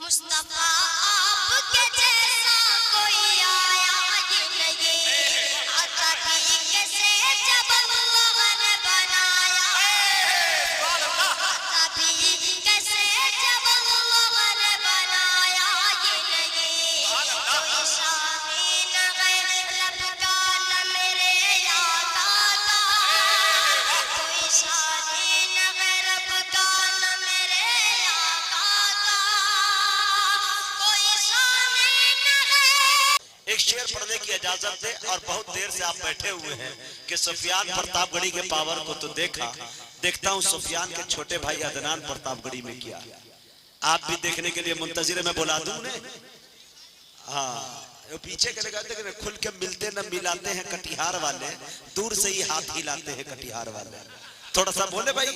मुस्तफा आपके जैसा कोई आया ही नहीं, आता भी कैसे जब अल्लाह ने बनाया, आता भी कैसे जब अल्लाह ने बनाया ही नहीं, कोई शानी न गैर रब का न मेरे आका का, कोई शानी न गैर रब का न मेरे आका का, कोई शानी न गैर। एक शेर पढ़ने की इजाजत दे। और बहुत देर से आप बैठे हुए हैं कि सुफियान प्रतापगढ़ी के पावर को तो देखता हूँ सुफियान के छोटे भाई अदनान प्रतापगढ़ी में किया। आप भी देखने के लिए मुंतजिर, मैं बुला दूं ने। हाँ, पीछे के लगा खुल के मिलते न मिलाते हैं कटिहार वाले, दूर से ही हाथ हिलाते हैं कटिहार वाले। थोड़ा सा बोले भाई,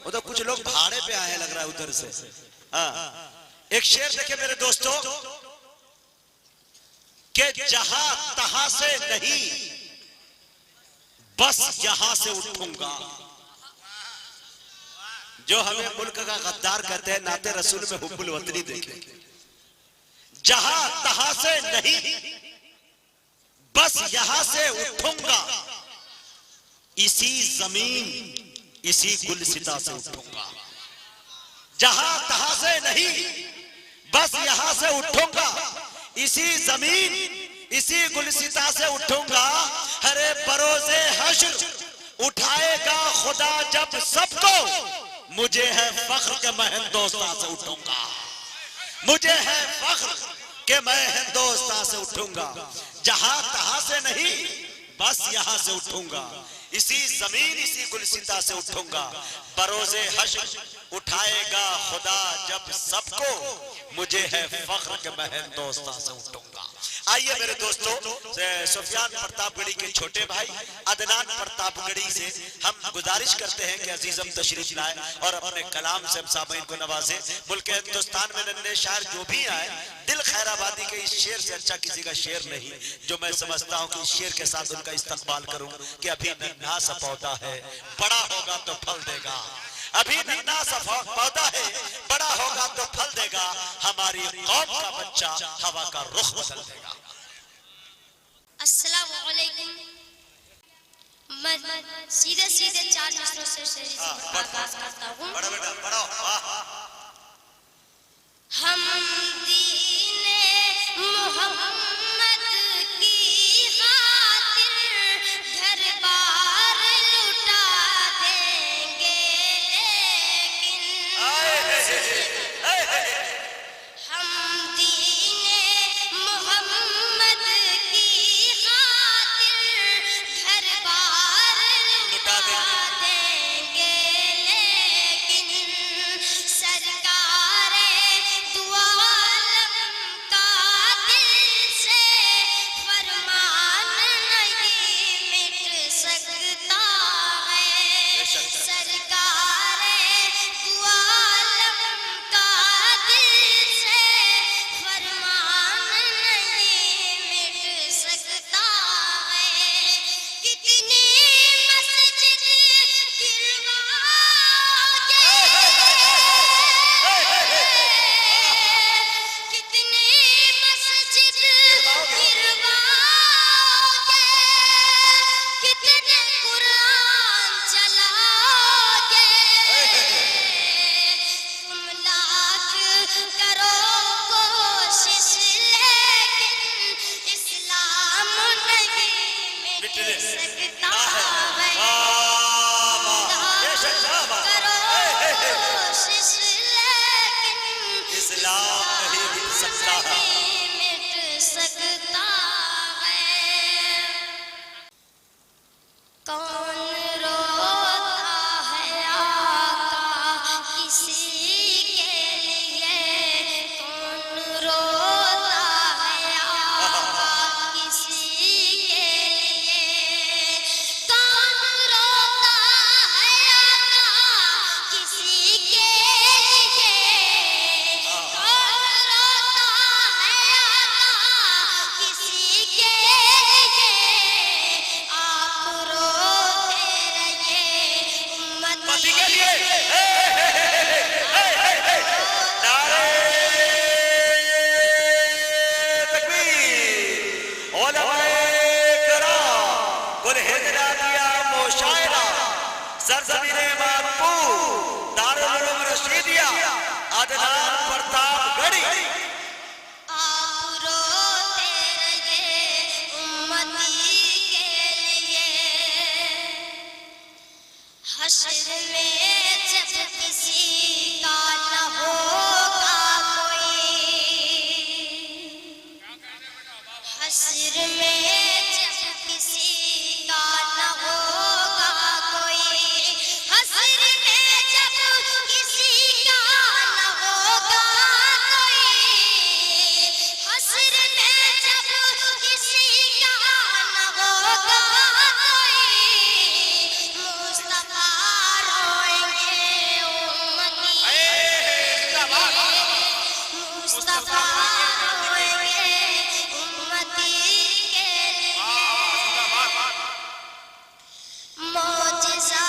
वो तो कुछ लोग भाड़े पे आए लग रहा है उधर से। हाँ, एक शेर देखे मेरे दोस्तों कि जहां तहां से नहीं, बस यहां से उठूंगा। जो हमें मुल्क का गद्दार कहते हैं, नाते रसूल में हुब्बुल वतनी देखे। जहां तहां से नहीं, बस यहां से उठूंगा, इसी जमीन इसी गुलसिता से उठूंगा। जहां तहां से नहीं, बस यहां से उठूंगा, इसी जमीन इसी गुलसिता से उठूंगा। हरे बरोज़े हश्र उठाएगा खुदा जब सबको, मुझे है फख्र के मैं हिंदुस्तान से उठूंगा, मुझे है फख्र के मैं हिंदुस्तान से उठूंगा। जहां तहां से नहीं, बस यहां से उठूंगा, इसी जमीन इसी गुलसिता से उठूंगा। बरोज़े हश्र उठाएगा खुदा जब सबको, मुझे है फख्र के मैं हिंदुस्तान से उठूंगा। आइए मेरे दोस्तों, सुफियान प्रतापगढ़ी के छोटे भाई अदनान प्रतापगढ़ी से हम गुजारिश करते हैं कि अजीजम तशरीफ लाए और अपने कलाम से हम सामईन को नवाजे। मुल्क हिंदुस्तान में नन्हे शायर जो भी आए, दिल खैराबादी के इस शेर से अच्छा किसी का शेर नहीं, जो मैं समझता हूँ कि इस शेर के साथ उनका इस्तकबाल करूं कि अभी नन्हा सा पौधा है, बड़ा होगा तो फल देगा। अभी नन्हा सा पौधा है, बड़ा होगा तो फल देगा। हमारी कौम का बच्चा हवा का रुख बदल देगा। अस्सलामु अलैकुम। मैं सीधे सीधे 4 मिसरों से आगाज करता हूँ। हम दीने मोहम्मद की खातिर घर बार लुटा देंगे, लेकिन हम दीने मोहम्मद की खातिर घर बार लुटा देंगे, लेकिन सरकारे दो आलम का दिल से फरमान नहीं मिट सकता है। सरकारे दो आलम का दिल से फरमान नहीं मिट सकता है। कितनी मस्जिद गिरवाओगे, कितनी मस्जिद गिरवाओगे, कितने कुरान जलाओगे, तुम लाख करो कोशिश, लेकिन इस्लाम नहीं मिट सकता है। करो कोशिश, लेकिन इस्लाम नहीं मिट सकता है। नहीं मिट सकता है। कौन रोता है आका किसी के लिए, कौन रोता है आका किसी के लिए, मुस्तफा रोएंगे उम्मती के लिए मौजिज़ा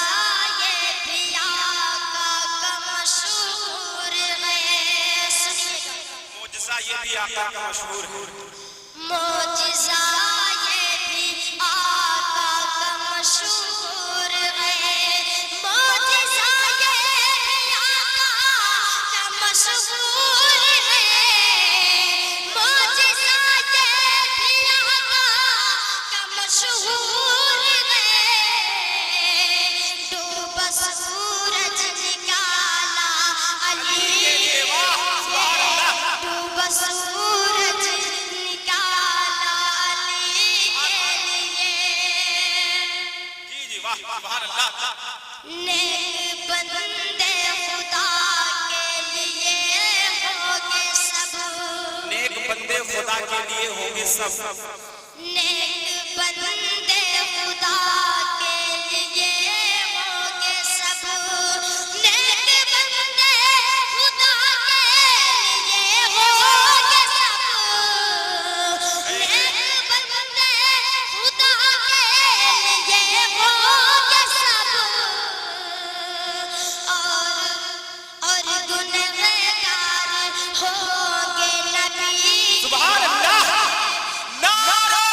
ये भी आका का मशहूर है। सुनिएगा मौजिज़ा ये भी आका का मशहूर है। मौजिज़ा ये भी आका का मशहूर है। मौजिज़ा ये भी आका का मशहूर है। मौजिज़ा ये भी आका का मशहूर है। डूबा सूरज निकाला अली के लिए। डूबा सूरज निकाला अली के लिए। जी जी वाह सुभान अल्लाह। नेक बंदे खुदा के लिए होंगे सब। नेक बंदे खुदा के लिए होंगे सब। नेक बंदे खुदा के लिए होंगे सब। नेक बंदे खुदा के लिए होंगे सब। नेक बंदे खुदा के लिए होंगे सब। और गुनहगार होंगे नबी। सुभान अल्लाह। नारा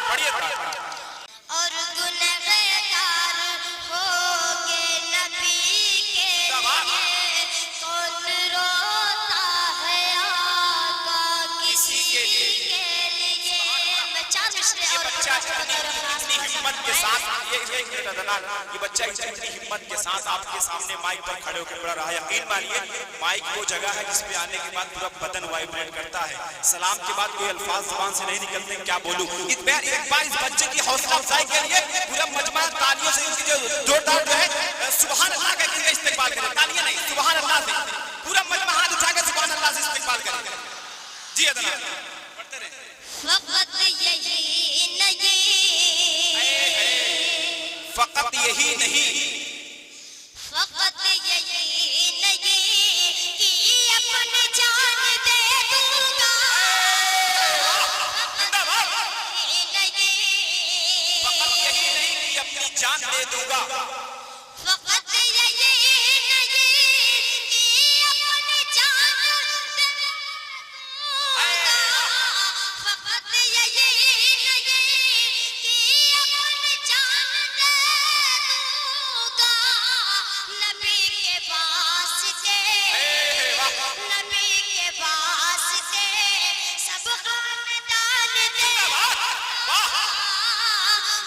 पढ़िए और गुनहगार होंगे नबी के लिए। कौन रोता है आका किसी के लिए। मैं चार मिसरे ये और बच्चा इतनी हिम्मत के साथ ये बच्चा इतनी हिम्मत के साथ आपके सामने माइक पर खड़े होकर पढ़ रहा है। यकीन मानिए माइक वो जगह है जिस पे आने के बाद पूरा बदन वाइब्रेट करता है। सलाम के बाद कोई अल्फाज जुबान से नहीं निकलते, क्या बोलूं। एक बार इस बच्चे की हौसला अफजाई के लिए पूरा मजमा तालियों से इसकी जो जोरदार जो है सुभान अल्लाह का इनका इस्तेमाल करें। तालियां नहीं, सुभान अल्लाह से पूरा मजमा हाथ उठाकर सुभान अल्लाह से इस्तेमाल करें। जी अदना पढ़ते रहे। फकत यही नहीं। फकत यही नहीं। फकत यही नहीं कि अपनी जान दे दूंगा। जिंदाबाद। नहीं फकत यही नहीं कि अपनी जान दे दूंगा। फकत यही नहीं कि अपनी जान दे दूंगा। फकत यही नहीं कि अपनी जान दे दूंगा। नबी के वास्ते, नबी के वास्ते सब खानदान दे।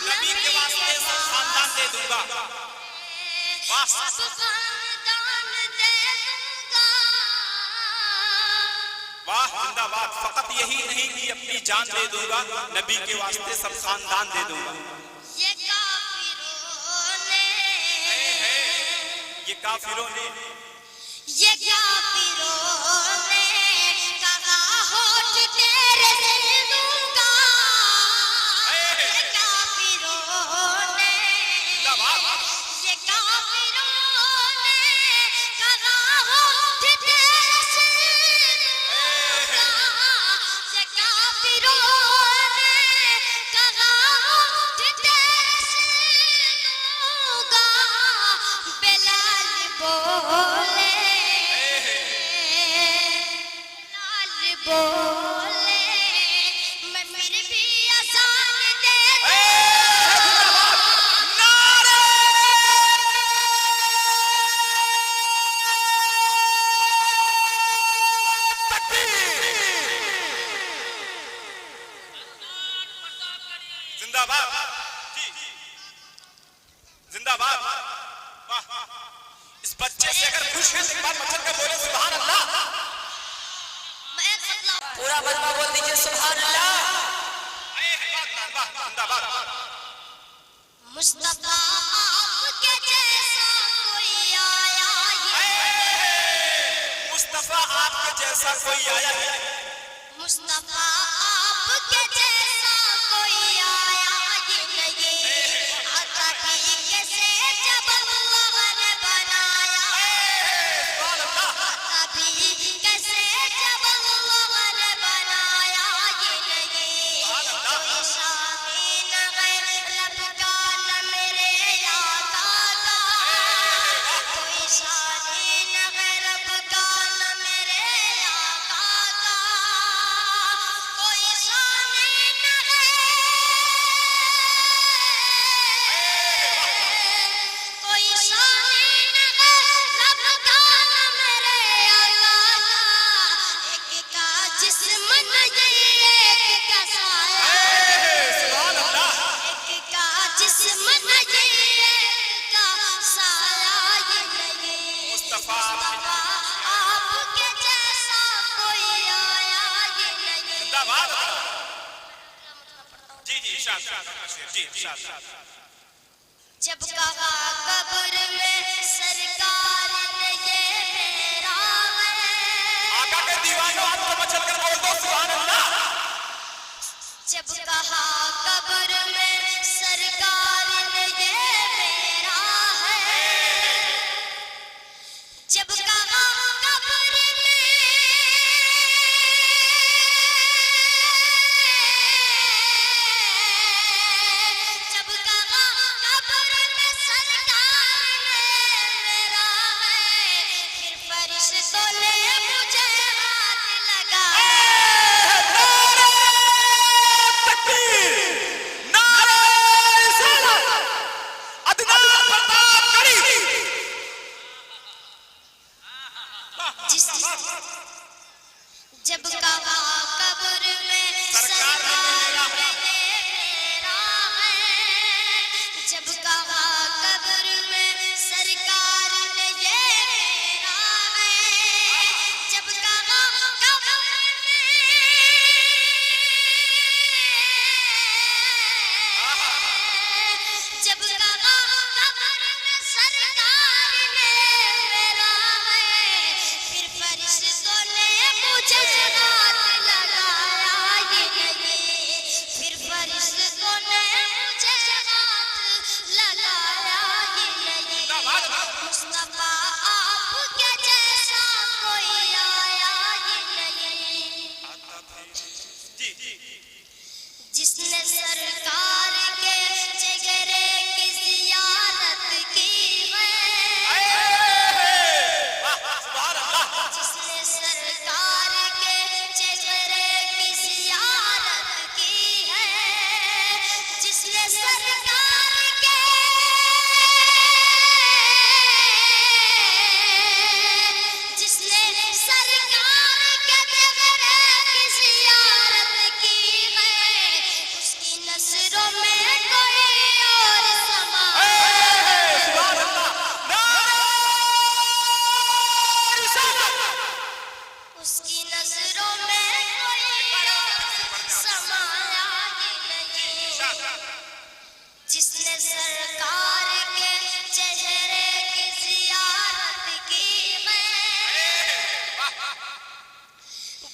नबी के वास्ते सब खानदान दे दूंगा। वाह। सब खानदान दे दूंगा। वाह जिंदाबाद। फकत यही नहीं कि अपनी जान दे दूंगा, नबी के वास्ते सब खानदान दे दूंगा। ये काफिरों ने, ये काफिरों ने ये काफिरों ने कहा होठ तेरे दिल दूंगा। ये काफिरों ने, ये काफिरों ने कहा होठ तेरे दिल दूंगा। ये काफिरों ने कहा होठ तेरे दिल दूंगा। बेलाल बोले, बेलाल बोले मैं फिर भी अज़ान दे जिंदाबाद। जी जिंदाबाद। वाह। इस बच्चे से अगर खुश हैं तो एक बार मचल कर बोले सुभान अल्लाह। मैं बदलाव पूरा मजमा बोल दीजिए सुभान अल्लाह। जिंदाबाद। मुस्तफा आपके जैसा कोई आया मुस्तफा आपके जैसा कोई आया है? मुस्तफा आपके जैसा कोई आया ही नहीं, आता भी कैसे जब अल्लाह ने बनाया, आता भी कैसे जब अल्लाह ने बनाया ही नहीं, कोई शामीन गैर रब का न मेरे आका का, कोई शामीन गैर रब का न मेरे आका का, कोई शामीन कोई शामीन रब का न मेरे आका का, एक का जिस्म नहीं एक का साया, एक का जिस्म नहीं एक का साया ये नहीं, मुस्तफा मुस्तफा आपके जैसा कोई आया ये नहीं। जिंदाबाद। जी जी इरशाद जी इरशाद। जब कहा कब्र में सरकार ने ये मेरा है, आका के दीवानों हाथ को मचल कर बोल दो सुभान अल्लाह। जब कहा कब्र में सरकार ने ये मेरा है, जब कहा कब्र में, जब कहा कब्र में सरकार ने मेरा है, फिर फरिश्तों ने मुझे हाथ लगाया, जब कहा कब्र में सरकार ने मेरा है, जब कहा कब्र में सरकार ने ये मेरा है, जब कहा कब्र में, जब कहा कब्र में सरकार ने मेरा है, फिर फरिश्तों ने मुझे हाथ लगाया ये नहीं, फिर फरिश्तों ने मुझे हाथ लगाया ये नहीं, मुस्तफा आपके जैसा कोई आया ये नहीं, जिसने सरकार के जिगरे की जियारत की है, जिसने सरकार के जिगरे की जियारत की है, जिसने सरकार के, जिसने सरकार के जिगरे की जियारत की है, उसकी नजरों में कोई और समा, उसकी नजरों में कोई और समाया ही नहीं, जिसने सरकार के चेहरे की जियारत की है,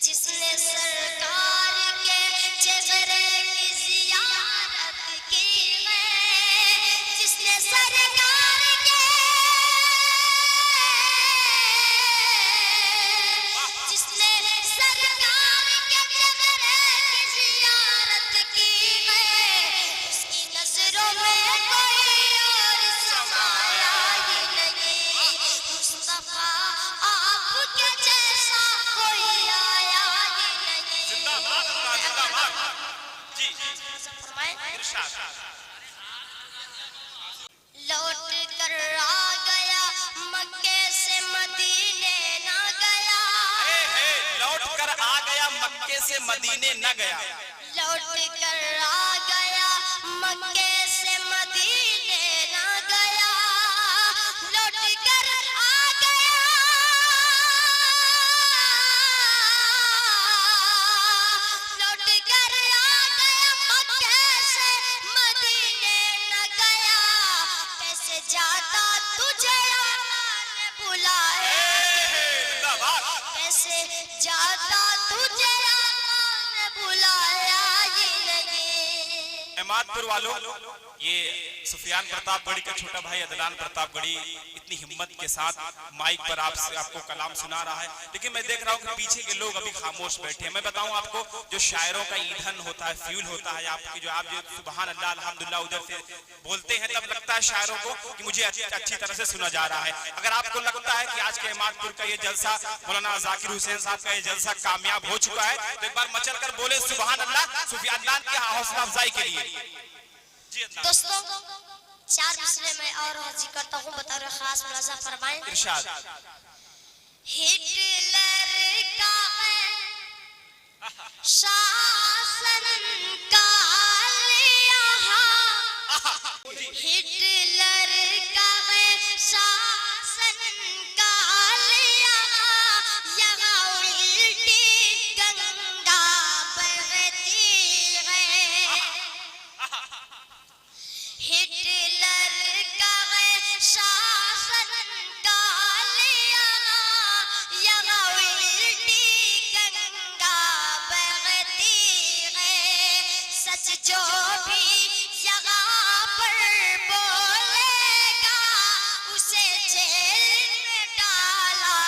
जिसने सरकार के चेहरे की जियारत की है, जिसने सरकार के, जिसने सरकार के चेहरे की जियारत की है, उसकी नजरों में कोई और समाया ही नहीं, मुस्तफा आपके जैसा कोई आया ही नहीं। जी फरमाएं, इरशाद। लौट कर आ गया मक्के से मदीने ना गया, लौट कर आ गया मक्के से मदीने न गया, लौट कर आ गया मक्के से मदीने ना गया, लौट कर आ गया, लौट कर आ गया मक्के से मदीने न गया, कैसे जाता तुझे आका ने बुलाए, जिंदाबाद। जाता तुझे आका ने बुलाया जिंदगी। एमादपुर वालों, ये सुफियान प्रतापगढ़ी का छोटा भाई अदनान प्रतापगढ़ी इतनी हिम्मत के साथ माइक पर आपको कलाम सुना रहा है, लेकिन मैं देख रहा हूँ कि पीछे के लोग अभी खामोश बैठे हैं। मैं बताऊं आपको, जो शायरों का ईंधन होता है, फ्यूल होता है आपकी, जो आप जो सुभान अल्लाह अल्हम्दुलिल्लाह उधर से बोलते हैं, तब लगता है शायरों को कि मुझे अच्छी तरह से सुना जा रहा है। अगर आपको लगता है कि आज के एमादपुर का ये जलसा, मौलाना जाकिर हुसैन साहब का ये जलसा कामयाब हो चुका है, तो एक बार मचल कर बोले सुभान अल्लाह सुफियान की हौसला अफजाई के लिए। दोस्तों, 4 मिसरे में और हाजिर करता हूँ, बता रहे खास मुलाजा फरमाएं। इरशाद। हिटलर का है शासन काल यहाँ, हिटलर का है शासन काल यहाँ, यहाँ उल्टी गंगा बहती है। हिटलर का है शासन काल यहाँ, यहाँ उल्टी गंगा बहती है। सच जो भी यहाँ पर बोलेगा, उसे जेल में डाला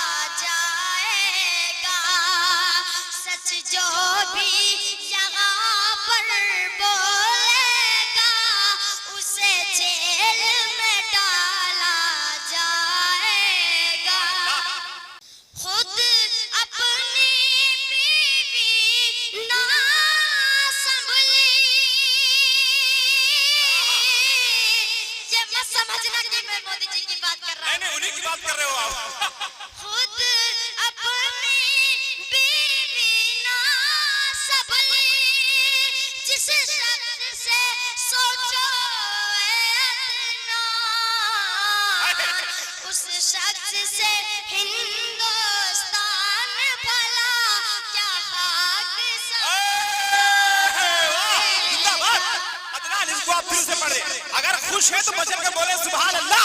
जाएगा। सच जो भी यहाँ पर बोलेगा, उसे जेल में डाला जाएगा। खुद अपनी बीवी ना संभली, ये मत समझना कि मैं मोदी जी की बात कर रहा हूँ। नहीं, उन्हीं की बात कर रहे हो आप। खुद अपनी बीवी ना संभली, जिस शख्स से सोचो उस शख्स से हिंदुस्तान भला क्या खाक अदनान, इसको आप दिल से पढ़े। अगर खुश है तो मचल के बोले सुभान अल्लाह।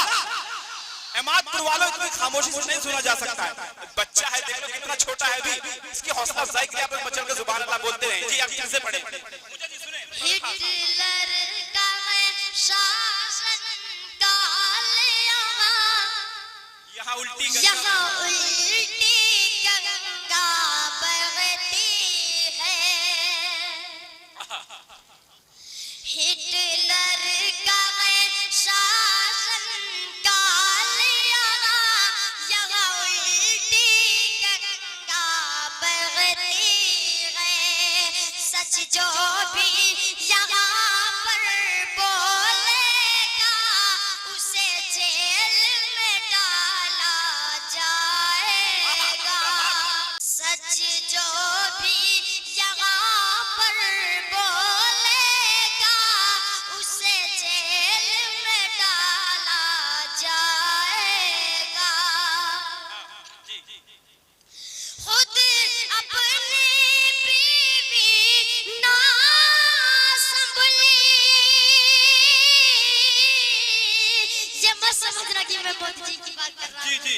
एमादपुर वालों, इतनी खामोशी से नहीं सुना जा सकता है। बच्चा है, देख लो कितना छोटा है अभी, इसकी हौसला अफजाई के लिए आप मचल के सुभान अल्लाह बोलते रहे। जी, आप दिल से पढ़े। हिटलर का है शासन काल यहाँ उल्टी गंगा, यहाँ उल्टी गंगा बहती है। हिटलर का है शासन काल यहाँ, यहाँ उल्टी गंगा बहती है। सच जो भी यहाँ पर बोलेगा, उसे जेल में डाला जाएगा। सच जो भी यहाँ पर बोलेगा, उसे जेल में डाला जाएगा। खुद अपनी बीवी ना संभली, ये मत समझना कि मैं मोदी जी की बात कर रहा हूँ। जी जी।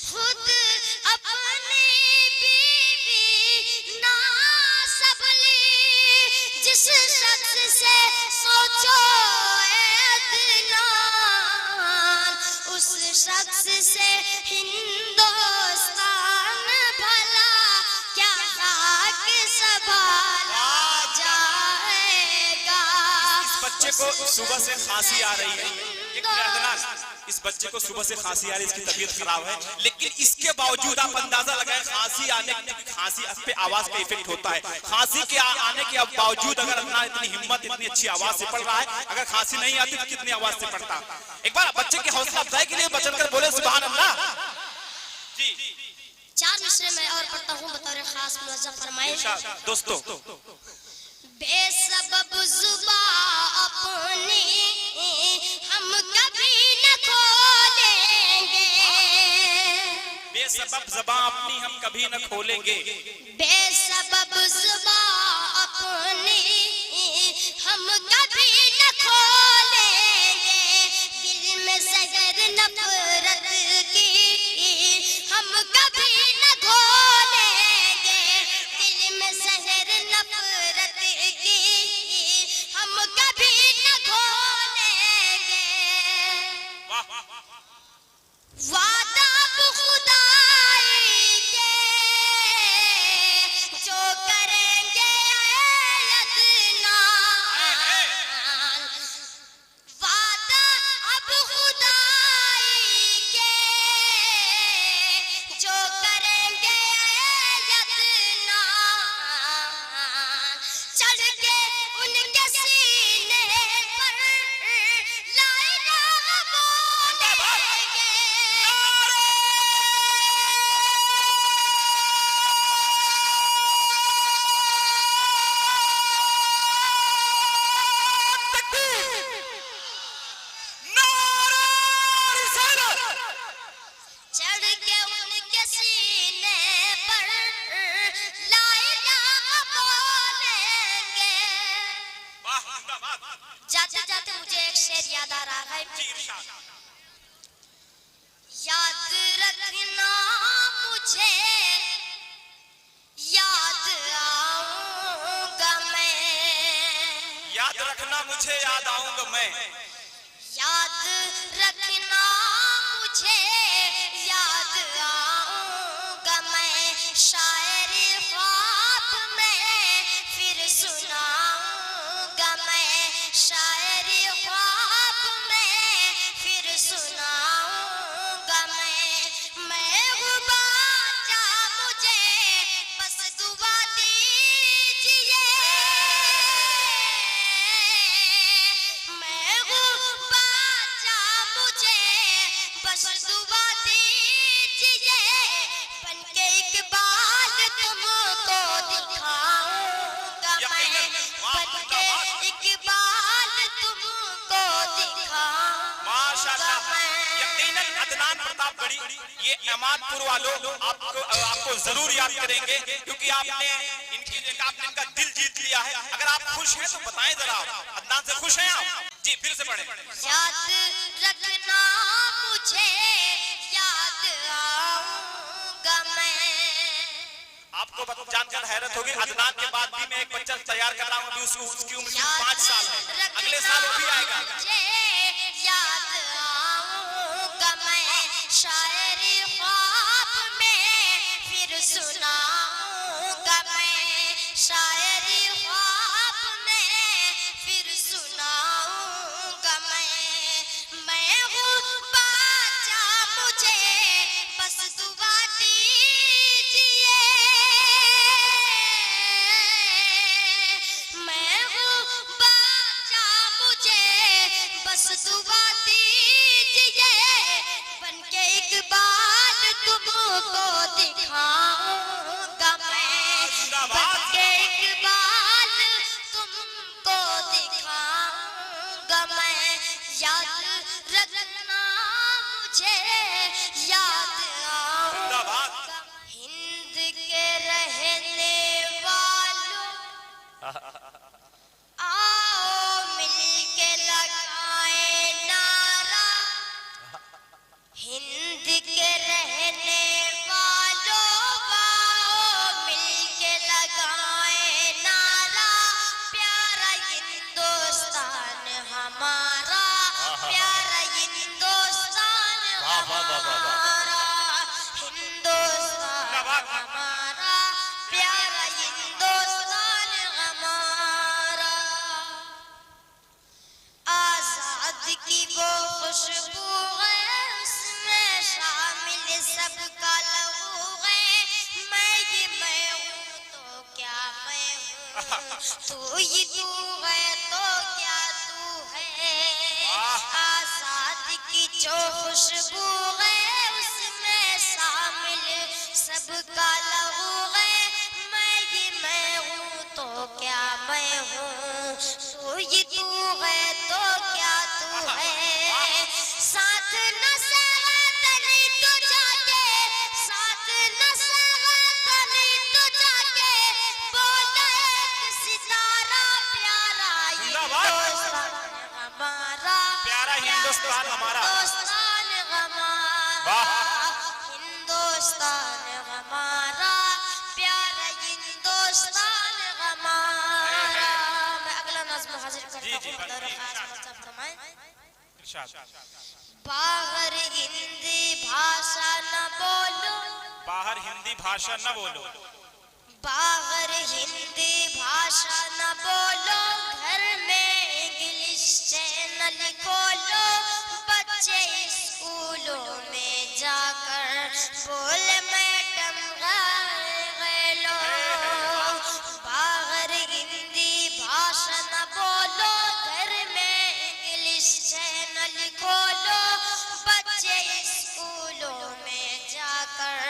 खुद अपनी बीवी ना संभली, जिस शख्स से सोचो अदनान, उस शख्स से हिंदुस्तान भला क्या खाक संभाला जाएगा। इस बच्चे को सुबह से खांसी आ रही है। एक अदनान, इस बच्चे को सुबह से खांसी आ रही है, इसकी तबीयत खराब है, लेकिन इसके बावजूद आप अंदाजा लगाएं, खांसी आने पे आवाज का इफेक्ट होता है। खांसी के आने के बावजूद अगर अपना इतनी हिम्मत, इतनी अच्छी आवाज से पढ़ रहा है, अगर खांसी नहीं आती तो कितनी आवाज से पढ़ता। एक बार बच्चे की हौसला अफजाई के लिए बचन कर बोले सुभान अल्लाह। जी, 4 मिसरे में और पढ़ता हूँ, बतौर खास मुलाजा फरमाए। दोस्तों, बेसबब जुबा अपनी हम कभी न खोलेंगे, बेसबब ज़बान अपनी हम कभी न खोलेंगे। बेसबब जुबा अपनी हम कभी न खोलेंगे, दिल में जहर नफरत की हम कभी न घोलेंगे। तुझे याद आऊंगा मैं। याद रखना मुझे याद आऊंगा मैं, शायरी ख्वाब में फिर सुनाऊंगा मैं, शायरी ख्वाब में फिर सुनाऊंगा मैं हूँ बाचा मुझे बस दुआ दीजिए, मैं हूँ बाचा मुझे बस दुआ दीजिए, बनके इकबाल तुमको दिखाऊंगा मैं, बनके इकबाल तुमको दिखाऊंगा माशाल्लाह। मैं। यकीनन अदनान प्रतापगढ़ी ये अहमदपुर वालों आपको जरूर याद करेंगे, क्योंकि आपने इनका दिल जीत लिया है। अगर आप खुश हैं तो बताएं जरा, अदनान से खुश हैं आप? जी फिर से पढ़ें। याद रखना मुझे याद आऊंगा मैं। आपको जानकर हैरत होगी, अदनान के बाद भी मैं एक बच्चा तैयार कर रहा हूँ, अभी उसकी उम्र 5 साल है, अगले साल वो भी आएगा। मुझे याद आऊंगा मैं, शायरी ख्वाब में फिर सुनाऊंगा मैं, शायरी ख्वाब में फिर सुनाऊंगा मैं हूँ बाचा मुझे बस दुआ दीजिए, मैं हूँ बाचा मुझे बस दुआ दीजिए, बनके इकबाल तुमको दिखाऊंगा मैं, बनके इकबाल तुमको दिखाऊंगा मैं। याद रखना मुझे याद आऊंगा, हिंद के रहने वालों आओ मिलके लगाए नारा, हिंद के रहने वालों आओ मिलके लगाए नारा, प्यारा हिंदुस्तान हमारा, प्यारा हिंदुस्तान हमारा, हिंदुस्तान हमारा, प्यारा हिंदुस्तान हमारा। आजाद की वो खुशबू है उसमें शामिल सबका लहू है, मैं ही मैं हूँ तो क्या मैं हूँ, तू ही तू है तो क्या तू है, आजाद की जो खुशबू है उसमें शामिल सबका लहू है, मैं ही मैं हूँ तो क्या मैं हूँ, तू ही तू है तो क्या तू है, साथ न तली तो जाके, साथ न तली तो जाके, बोला एक सितारा प्यारा हिंदुस्तान हमारा, प्यारा हिंदुस्तान हमारा, हिंदुस्तान हमारा, हिंदुस्तान हमारा, प्यारा हिंदुस्तान हमारा। मैं अगला नज़्म हाजिर करता हूँ, बतौर खास मर्तबा फरमाएं। बाहर हिंदी भाषा न बोलो, बाहर हिंदी भाषा न बोलो, बाहर हिंदी भाषा न बोलो, घर में इंग्लिश चैनल खोलो, बच्चे स्कूलों में जाकर बोले मैडम हेलो, बाहर हिंदी भाषा न बोलो, घर में इंग्लिश चैनल खोलो, बच्चे स्कूलों में जाकर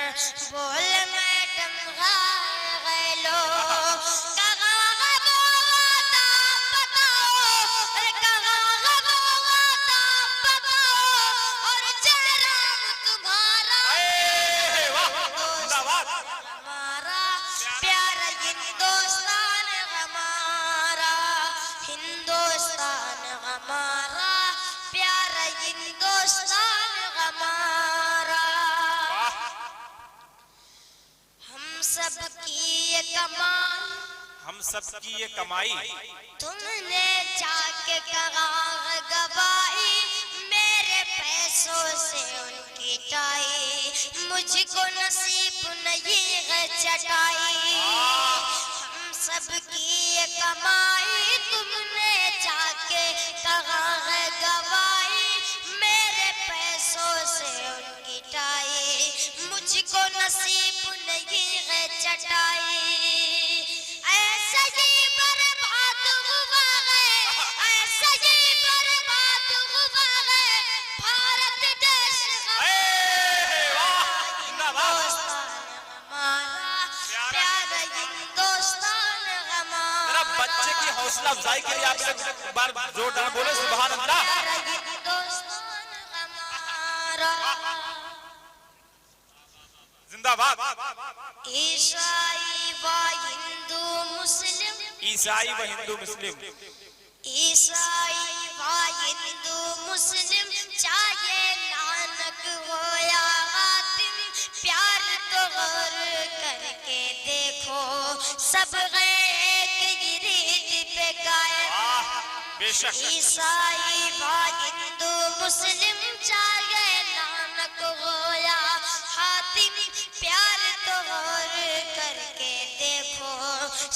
बोले मैडम हेलो, कहाँ है वो वादा बताओ, अरे कहाँ है वो वादा बताओ, और जयराम तुम्हारा हमारा, प्यारा हिंदुस्तान हमारा, हिंदुस्तान हमारा, प्यारा हिंदुस्तान हमारा। हम सब की ये कमाल, हम सबकी ये कमाई तुमने जाके कहा गवाही मेरे पैसों से उनकी टाई मुझको नसीब नहीं है चटाई हम सबकी ये कमाई तुमने जाके कहा है गवाही मेरे पैसों से उनकी टाई मुझको नसीब नहीं है चटाई ऐसा ही बर्बाद हुआ है ऐसा ही बर्बाद हुआ है भारत देश प्यारा हिंदुस्तान जरा बच्चे की हौसला अफजाई के लिए आप एक बार जोरदार बोले सुभान अल्लाह। हिंदुस्तान हमारा जिंदाबाद। ईसाई व हिंदू मुस्लिम ईसाई व हिंदू मुस्लिम ईसाई व हिंदू मुस्लिम चाहे नानक हो या हातिम प्यार तो गौर करके देखो सब गए एक ही रीत पे कायम बेशक ईसाई व हिंदू मुस्लिम चाहे नानक हो या हातिम प्यार तो गौर करके देखो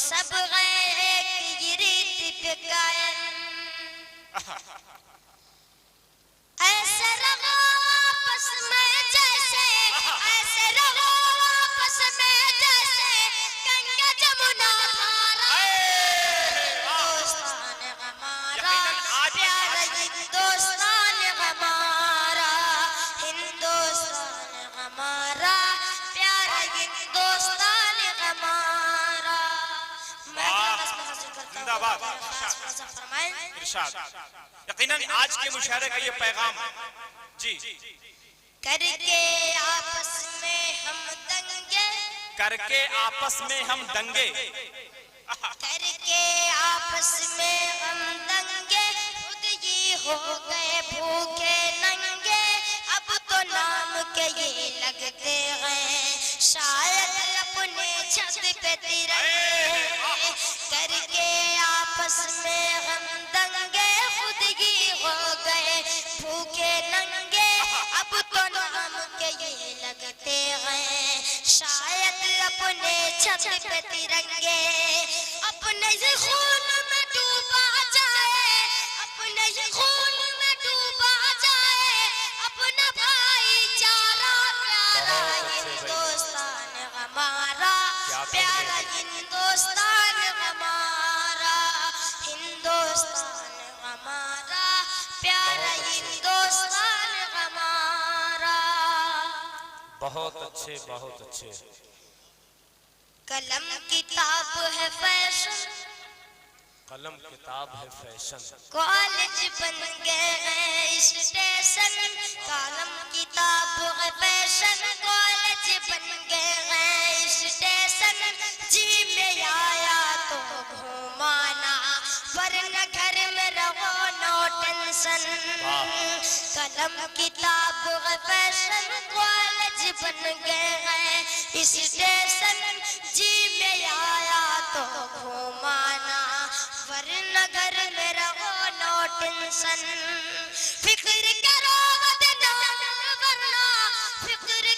सब गए एक ही रीत पे कायम ऐसे रहो आपस में जैसे ऐसे रहो आपस में जैसे गंगा जमुना धारा हिंदुस्तान हमारा प्यारा हिंदुस्तान हमारा हिंदुस्तान हमारा प्यारा हिंदुस्तान हमारा जिंदाबाद। इरशाद। यकीनन आज के मुशायरे का ये पैगाम जी करके आपस में हम दंगे करके आपस में हम दंगे करके आपस में हम दंगे खुद ही हो गए भूखे नंगे अब तो नाम के ये लगते हैं शायद अपने छत पे तिरंगे करके आपस में हम दंगे खुद ही हो गए भूखे नंगे अब तो नाम के ये लगते हैं शायद अपने छत पे तिरंगे अपने ही खून में डूबा जाए अपने ही खून में डूबा जाए अपना भाईचारा प्यारा हिंदुस्तान हमारा प्यारा हिंदुस्तान हमारा हिंदुस्तान हमारा प्यारा हिंदुस्तान हमारा बहुत अच्छे बहुत अच्छे। कलम किताब है फैशन कलम किताब है फैशन कॉलेज बन गए हैं स्टेशन कलम किताब है फैशन कॉलेज बन गए हैं स्टेशन जी में आया तो घुमाना वरना घर में रहो नो टेंशन कलम किताब है फैशन कॉलेज बन गए हैं स्टेशन जी में आया तो घुमाना वरना घर में रहो नो टेंशन फिक्र करो बदनाम वरना फिक्र